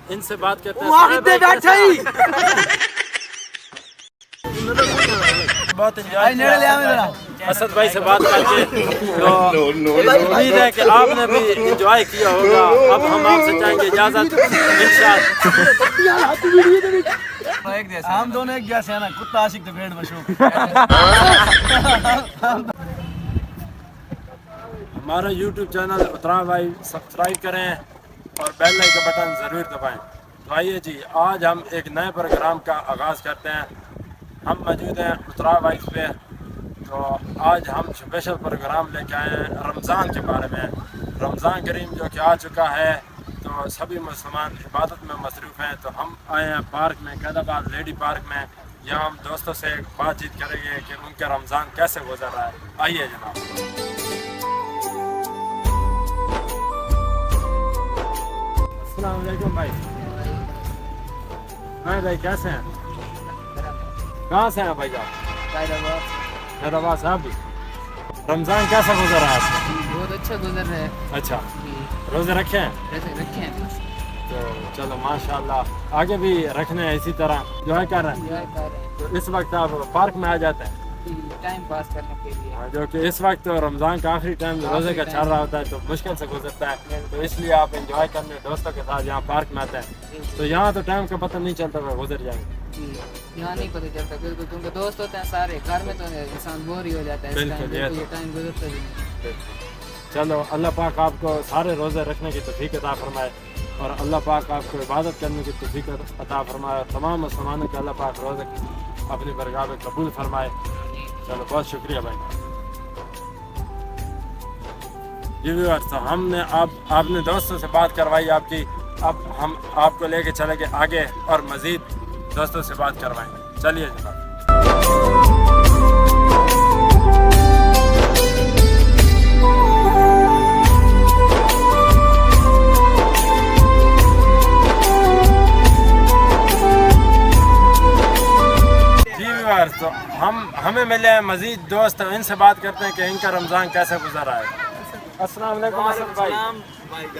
ان سے بات کرتے ہیں بہت اسد بھائی سے بات کر کے تو امید ہے کہ آپ نے بھی انجوائے کیا ہوگا. اب ہم آپ سے چاہیں گے اجازت انشاءاللہ. ہم دونوں ایک جیسے ہیں نا, کتا عاشق تو بھیڑ مشہور. ہمارا یوٹیوب چینل اترا بھائی سبسکرائب کریں اور بیل آئکن کا بٹن ضرور دبائیں. تو آئیے جی, آج ہم ایک نئے پروگرام کا آغاز کرتے ہیں. ہم موجود ہیں اترا وائس پہ. تو آج ہم اسپیشل پروگرام لے کے آئے ہیں رمضان کے بارے میں. رمضان کریم جو کہ آ چکا ہے تو سبھی مسلمان عبادت میں مصروف ہیں. تو ہم آئے ہیں پارک میں, قید آباد لیڈی پارک میں. یہاں ہم دوستوں سے بات چیت کریں گے کہ ان کا رمضان کیسے گزر رہا ہے. آئیے جناب. السلام علیکم بھائی. ہاں بھائی, کیسے ہیں؟ کہاں سے ہیں بھائی آپ؟ قید آباد صاحب بھی. رمضان کیسا گزر رہا ہے؟ بہت اچھا گزر رہا ہے. اچھا, روزے رکھے ہیں؟ رکھے ہیں. تو چلو ماشاءاللہ, آگے بھی رکھنے ہیں اسی طرح. انجوائے کر رہے ہیں. تو اس وقت آپ پارک میں آ جاتے ہیں ٹائم پاس کرنے کے لیے, جو کہ اس وقت رمضان کا آخری ٹائم روزے کا چل رہا ہوتا ہے تو مشکل سے گزرتا ہے. تو اس لیے آپ انجوائے کرنے دوستوں کے ساتھ یہاں پارک میں آتے ہیں. تو یہاں تو ٹائم کا پتہ نہیں چلتا, وہ گزر جائیں گے. یہاں نہیں پتہ چلتا بالکل, کیونکہ دوست ہوتے ہیں سارے. گھر میں تو انسان بور ہی ہو جاتا ہے. بالکل, یہ ٹائم گزرتا بھی نہیں. چلو اللہ پاک آپ کو سارے روزے رکھنے کی توفیق عطا فرمائے اور اللہ پاک آپ کو عبادت کرنے کی توفیق عطا فرمائے. تمام مسلمانوں کے اللہ پاک روزے اپنی برگاہ میں قبول فرمائے. چلو بہت شکریہ بھائی. جی ویورز, تو ہم نے آپ نے دوستوں سے بات کروائی آپ کی. اب ہم آپ کو لے کے چلیں گے آگے اور مزید دوستوں سے بات کروائیں گے. چلیے جناب. تو ہمیں ملے ہیں مزید دوست, ان سے بات کرتے ہیں کہ ان کا رمضان کیسے گزر رہا ہے. السلام علیکم اسد بھائی.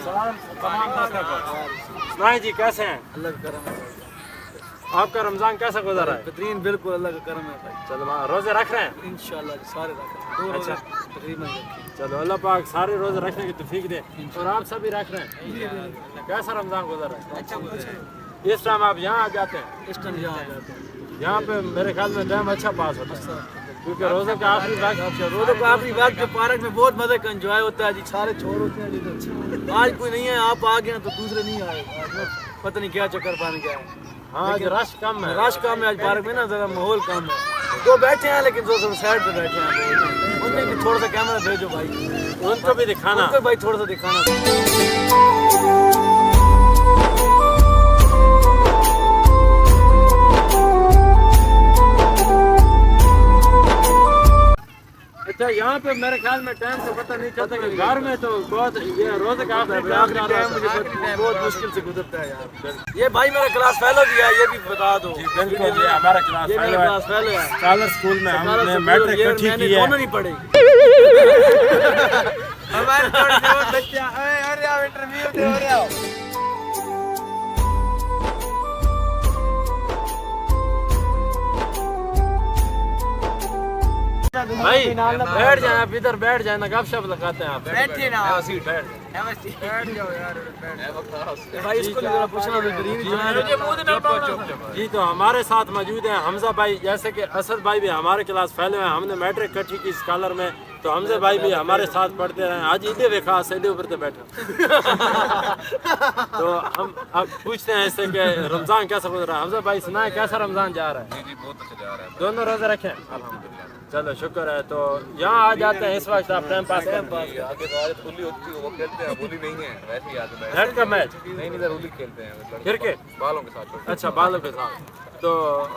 سلام تمام دوستوں کو. سنائیں جی, کیسے ہیں؟ اللہ کا کرم ہے. آپ کا رمضان کیسا گزر رہا ہے؟ بہترین, بالکل اللہ کا کرم ہے بھائی. چلو روزے رکھ رہے ہیں انشاءاللہ سارے رکھ رہے ہیں. اچھا, تقریباً رکھیں. چلو اللہ پاک سارے روزے رکھنے کی توفیق دے. اور آپ سبھی رکھ رہے ہیں. کیسا رمضان گزر رہا ہے؟ اچھا, اس ٹائم آپ یہاں آ جاتے ہیں؟ اس ٹائم یہاں آ جاتے ہیں. یہاں پہ میرے خیال میں ٹائم اچھا پاس ہوتا ہے کیونکہ روزے کا آخری وقت. روزوں کا آخری وقت جو پارک میں بہت مزے کا انجوائے ہوتا ہے جی. سارے چھوڑ ہوتے ہیں جی. آج کوئی نہیں ہے, آپ آ گئے ہیں تو دوسرے نہیں آئے. پتہ نہیں کیا چکر بن گیا ہے. ہاں آج رش کم ہے. رش کم ہے آج پارک میں نا, ذرا ماحول کم ہے. وہ بیٹھے ہیں لیکن جو سائڈ پہ بیٹھے ہیں, ان میں بھی تھوڑا سا کیمرہ بھیجو بھائی, ان کو بھی دکھانا. ان کو بھائی تھوڑا سا دکھانا. اچھا, یہاں پہ میرے خیال میں ٹائم کا پتہ نہیں چلتا کہ گھر میں تو بہت یہ روزے کا آخری ٹائم مجھے بہت مشکل سے گزرتا ہے یار. یہ بھائی میرا کلاس فیلو بھی ہے, یہ بھی بتا دو. جی بالکل, یہ ہمارا کلاس فیلو ہے. اسکالر اسکول میں ہم نے میٹرک کٹھی کی ہے. دونوں نہیں پڑھے. ہمارے بچہ ارے آؤ انٹرویو دے رہے ہو. بھائی بیٹھ جائیں, آپ ادھر بیٹھ جائیں نا, گپ شپ لگاتے ہیں. آپ بیٹھیے نا, سیٹ بیٹھ بھائی اس کو ذرا پوچھنا جی. تو ہمارے ساتھ موجود ہیں حمزہ بھائی, جیسے کہ اسد بھائی بھی ہمارے کلاس فیلو ہیں. ہم نے میٹرک کٹھی کی اسکالر میں, تو حمزہ بھائی بھی ہمارے ساتھ پڑھتے رہے. آج عیدے بھی خاص ایڈے اوپر بیٹھے. تو ہم اب پوچھتے ہیں اس سے کہ رمضان کیسا گزر رہا ہے. حمزہ بھائی سنائیں کیسا رمضان جا رہا ہے؟ جی بہت اچھا جا رہا ہے. دونوں روزے رکھیں الحمدللہ. چلو شکر ہے. تو یہاں آ جاتے ہیں اس وقت آپ ٹائم پاس کریں. آگے تو آج کھلی ہوتی ہے, وہ کھیلتے ہیں. ہولی نہیں ہے ویسے ہی آتے ہیں. نیٹ کا میچ نہیں ادھر ہولی کھیلتے ہیں کرکٹ بالوں کے ساتھ. اچھا, بالوں کے ساتھ. تو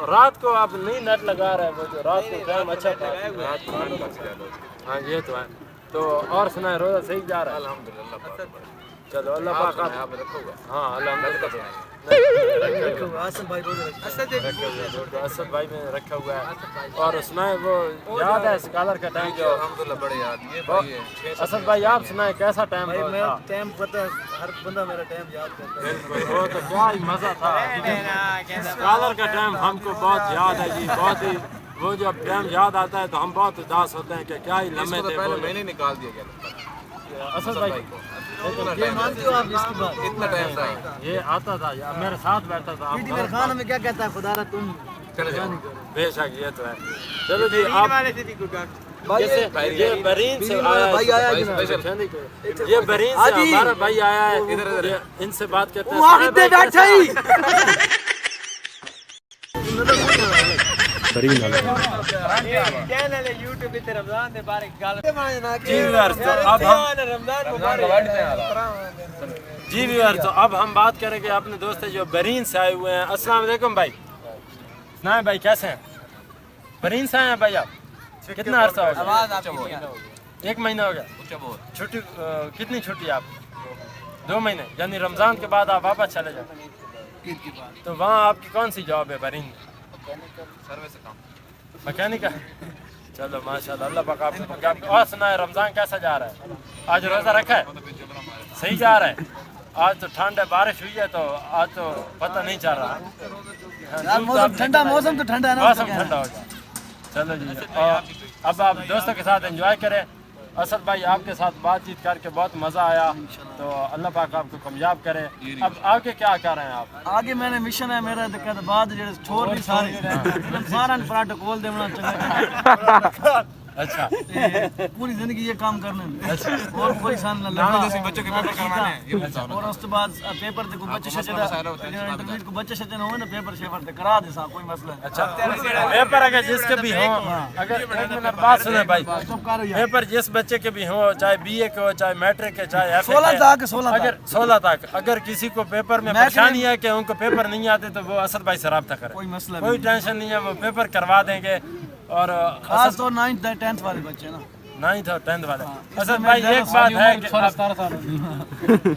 رات کو آپ نہیں نیٹ لگا رہے ہیں, وہ جو رات کو ٹائم اچھا پاس. ہاں یہ تو ہے. تو اور سنائیں, روزہ صحیح جا رہا ہے؟ الحمدللہ. चलो अल्लाह पाक आप यहाँ पे रखा हुआ हाँ अल्हम्दुलिल्लाह आसम भाई रोजे रखते हैं। असद भाई में रखा हुआ है और सुनाए वो याद है स्कॉलर का टाइम जो अल्हम्दुलिल्लाह बड़े याद ये भाई है असद भाई आप सुनाए कैसा टाइम भाई मैं था टाइम पता है, हर बंदा मेरा टाइम याद करता है। बिल्कुल वो तो क्या ही मजा था स्कॉलर का टाइम हमको बहुत याद है जी बहुत ही वो जब टाइम याद आता है तो हम बहुत उदास होते हैं कि क्या ही लम्हे इसको तो थे पहले वो। मैंने ही निकाल दिया गया असद भाई ये मानते हो आप इसकी बात? इतना टाइम था ये आता था या मेरे साथ बैठता था पीटी मेरे खान में क्या कहता है खुदारा तुम चले जाओ बेशक ये तो है चलो जी आप भाई जैसे ये बरीन से आया भाई आया है, जी ना। ये बरीन से हाजी। हमारा भाई आया है इधर इधर ये इनसे बात करते हैं वहाँ साहब कितने भाई बैठे ही जी व्यूअर्स तो अब हम जी व्यूअर्स तो अब हम बात करेंगे अपने दोस्त जो बरीन से आए हुए हैं। अस्सलाम वालेकुम भाई ना भाई कैसे हैं बरीन से आए हैं भाई आप कितना अरसा हो गया एक महीना हो गया छुट्टी कितनी छुट्टी आप 2 महीने यानी रमज़ान के बाद आप वापस चले जाओ तो वहाँ आपकी कौन सी जॉब है बरीन सर्विस काम मैकेनिक है चलो माशाल्लाह अल्लाह पाक आपको और सुनाए रमज़ान कैसा जा रहा है आज रोज़ा रखा है सही जा रहा है आज तो ठंड है बारिश हुई है तो आज तो पता नहीं चल रहा यार मौसम ठंडा मौसम तो ठंडा है ना मौसम ठंडा हो गया चलो जी और अब आप दोस्तों के साथ एंजॉय करें असद भाई आपके साथ बातचीत करके बहुत मज़ा आया तो अल्लाह पाक आपको कामयाब करे अब आगे क्या कर रहे हैं आप आगे मैंने मिशन है मेरा तो कहते बाद जेड़े छोर भी सारे सारा प्रोटोकॉल देना चंगा अच्छा पूरी जिंदगी ये काम करने में और कोई सान ना लगा बच्चों के पेपर करवाने हैं ये बताओ और उसके बाद पेपर ते को बच्चे शचे इंटरव्यू को बच्चे शचे न हो ना पेपर शेपर ते करा दे सा कोई मसला नहीं। अच्छा पेपर अगर जिसके भी हो अगर एक मिनट बात सुने भाई चुप करो यार पेपर जिस बच्चे के भी हो चाहे बीए के हो चाहे मैट्रिक के चाहे FA 16 के, तक 16 अगर 16 तक अगर किसी को पेपर में परेशानी है कि उनको पेपर नहीं आते तो वो असद भाई से रब्ता करें कोई मसला कोई टेंशन नहीं है वो पेपर करवा देंगे और खास तो 9th 10th वाले बच्चे ना 9th और 10th वाले असद भाई एक बात है कि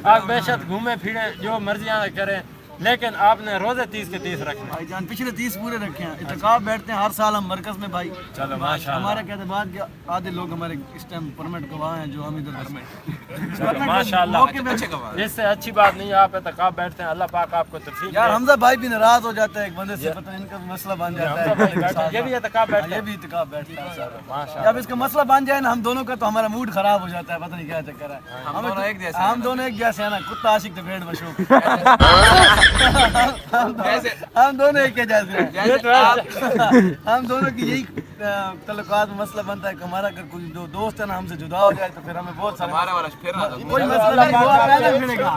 आप बेशक घूमे फिरे जो मर्जी आना करें लेकिन आपने रोजे 30 के 30 रखने भाईजान पिछले 30 पूरे रखे हैं इत्तेकाफ बैठते हैं हर साल हम मरकज में भाई चलो माशाल्लाह हमारे कहते बाद के आधे लोग हमारे इस टाइम परमिट गवाह हैं जो हम इधर चलो माशाल्लाह इससे अच्छी बात नहीं है आप इत्तेकाफ बैठते हैं अल्लाह पाक आपको तौफीक यार दे हमजा भाई भी नाराज हो जाता है एक बंदे से पता नहीं इनका भी मसला बन जाता है ये भी इत्तेकाफ बैठते ये हैं भी इत्तेकाफ बैठता है माशाल्लाह जब इसका मसला बन जाए ना हम दोनों का तो हमारा मूड खराब हो जाता है पता नहीं क्या चक्कर है हम दोनों एक जैसे हैं ना कुत्ता आशिक तो भेड़ मशहूर हम दोनों एक ही जैसे हैं हम दोनों की यही तल्लुकात में मसला बनता है कि हमारा अगर कोई दो दोस्त है ना हमसे जुदा हो जाए तो फिर हमें बहुत सारे हमारा वाला फिर ना कोई मसला नहीं वो पैदल फिरेगा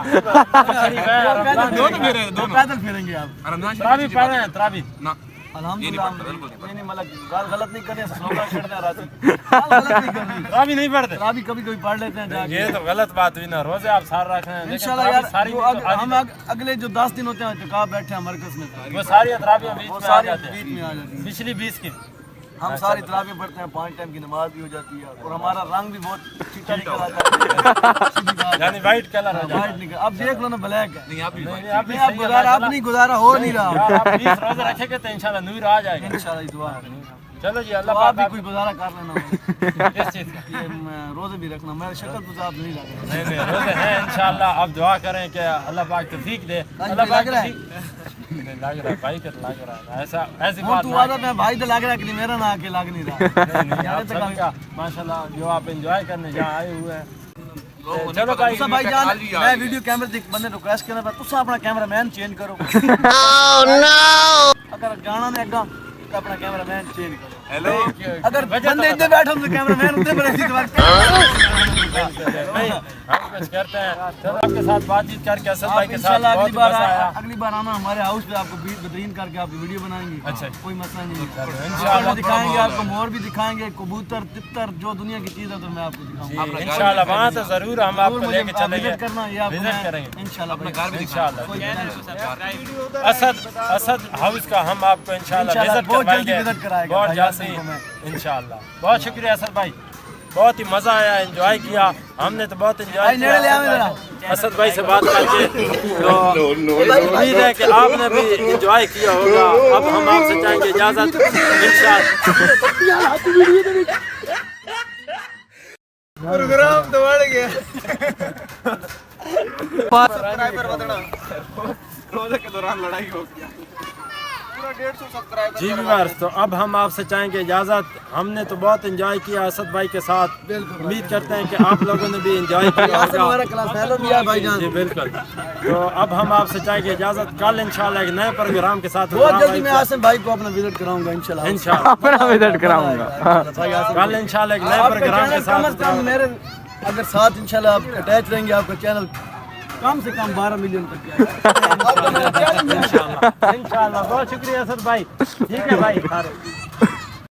दो पैदल फिरेंगे आप रमजान तरावी पढ़ रहे हैं तरावी ना अल्हम्दुलिल्लाह नहीं मतलब गाल गलत नहीं करने स्लोगन छेड़ना रात गाल गलत नहीं करनी तरावी नहीं पढ़ते अभी कभी कभी पढ़ लेते हैं जाके ये तो गलत बात हुई ना रोजे आप सार रख रहे हैं लेकिन इंशाल्लाह तरावी यार सारी जो हम अगले जो 10 दिन होते हैं इत्तेकाफ बैठे हैं मरकज में वो सारी तरावियां बीच वो में आ सारी जाते हैं बीच में आ जाती है पिछली 20 की हम सारी तरावी पढ़ते हैं 5 टाइम की नमाज भी हो जाती है और हमारा रंग भी बहुत चिट्टा निकल आता है यानी वाइट कलर हो जाता वाइट निकल अब देख लो ना ब्लैक है नहीं आप भी है आप भी नहीं अब गुजारा अब नहीं गुजारा हो नहीं रहा यार आप 20 रोजे रखेंगे तो इंशाल्लाह नूर आ जाएगा इंशाल्लाह ये दुआ है चलो जी तो अल्लाह आप पाक भी आप कोई गुजारा कर लेना किस चीज का ये रोजे भी रखना मैं शक्ल तो आप नहीं लग नहीं नहीं रोजे हैं इंशाल्लाह अब दुआ करें कि अल्लाह पाक तौफीक दे अल्लाह पाक लग रहा है नहीं लग रहा है भाई का लग रहा है ऐसा ऐसी और बात तू ना आदत है भाई तो लग रहा है कि मेरा ना आके लग नहीं रहा आप सभी का माशाल्लाह जो आप एंजॉय करने जहाँ आए हुए हैं चलो भाई तुसा भाई जान मैं वीडियो कैमरे देख बंदे रिक्वेस्ट करना था तुसा अपना कैमरामैन चेंज करो अगर जाना ने अगा तो अपना कैमरामैन चेंज करो हेलो अगर बंदे इधर बैठे तो कैमरामैन उधर पर ऐसी नहीं हम कुछ करते हैं चलो आपके साथ बातचीत करके असद भाई के साथ इंशाल्लाह बहुत मजा आया अगली बार आना हमारे हाउस पे आपको बेहतरीन करके आपकी वीडियो बनाएंगे अच्छा। कोई मसला नहीं इंशाल्लाह दिखाएंगे आपको मोर भी दिखाएंगे कबूतर तितर जो दुनिया की चीज है तो मैं आपको दिखाऊंगा इंशाल्लाह वहाँ तो जरूर हम आपको लेके चलेंगे विजिट करना ये आपको विजिट करेंगे इंशाल्लाह इंशाल्लाह असद हाउस का हम आपको इंशाल्लाह इंशाल्लाह विजिट बहुत जल्दी करवाएंगे विजिट कराएगा बहुत भाई जल्दी इंशाल्लाह बहुत शुक्रिया असद भाई بہت ہی مزہ آیا, انجوائے کیا ہم نے, تو بہت انجوائے بھائی نیڑے لے آویں ذرا. کیا اسد بھائی سے بات کر کے. تو امید ہے کہ آپ نے بھی انجوائے کیا ہوگا. اب ہم آپ سے چاہیں گے اجازت انشاءاللہ. پروگرام تو بڑھ گیا. روزے کے دوران لڑائی ہو گیا. پورا 150 سبسکرائبر. جی ویورز, تو اب ہم آپ سے چاہیں گے اجازت. ہم نے تو بہت انجوائے کیا اسد بھائی کے ساتھ. امید کرتے ہیں کہ آپ لوگوں نے بھی انجوائے کیا ہوگا. ہمارا کلاس فیلو بھی ہے بھائی جان. جی بالکل. تو اب ہم آپ سے چاہیں گے اجازت. کل انشاءاللہ ایک نئے پروگرام کے ساتھ بہت جلدی میں آسم بھائی کو اپنا وزٹ کراؤں گا انشاءاللہ. انشاءاللہ اپنا وزٹ کراؤں گا. کل انشاءاللہ ایک نئے پروگرام کے کم از ساتھ. کم میرے اگر ساتھ انشاءاللہ آپ اٹیچ رہیں گے, آپ کا چینل کم سے کم 12 ملین تک جائے گا. انشاءاللہ. بہت شکریہ اسد بھائی. ٹھیک ہے بھائی.